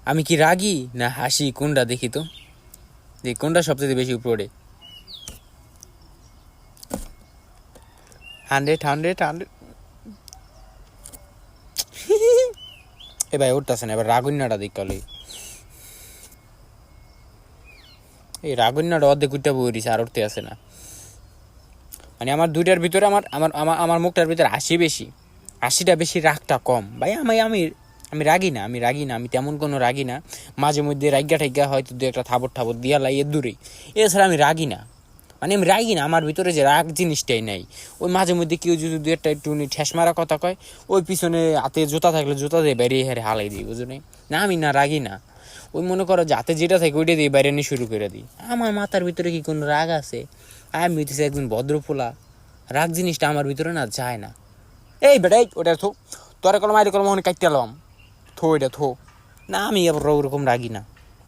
আমি কি রাগি না হাসি, কোনটা দেখি তো, দেখি কোনটা সবচেয়ে বেশি উপরে। 100 এ ভাই উঠতেছে না, এবার রাগুন্যাটা দিক কলে। এই রাগুন্যাটা অর্ধেক উঠতে বইরিছে, আর উঠতে আসে না। মানে আমার দুইটার ভিতরে আমার আমার আমার আমার মুখটার ভিতরে হাসি বেশি, হাসিটা বেশি, রাগটা কম ভাই। আমি আমি আমি রাগি না, আমি তেমন কোনো রাগি না। মাঝে মধ্যে রাগ্যা ঠাগ্যা হয়তো দু একটা থাবর দিয়া লাই এর দূরেই, এছাড়া আমি রাগি না। মানে আমি রাগি না, আমার ভিতরে যে রাগ জিনিসটাই নাই। ওই মাঝে মধ্যে কেউ যদি দু একটা একটু ঠেস মারা কথা কয়, ওই পিছনে হাতে জুতা থাকলে জুতা দিয়ে বেরিয়ে হেরে হালাই দিই, বুঝো না। আমি না রাগি না, ওই মনে করো যে হাতে যেটা থাকে ওইটা দিয়ে বাইরে নিয়ে শুরু করে দিই। আমার মাথার ভিতরে কি কোনো রাগ আছে? আমি হইতেছি একজন ভদ্রফোলা, রাগ জিনিসটা আমার ভিতরে না যায় না। এই বেটা, ওটা থো, তোরা কলম আইলে কলম কাটতে এলাম, থো এটা থো। না, আমি আবার ওরকম রাগি না।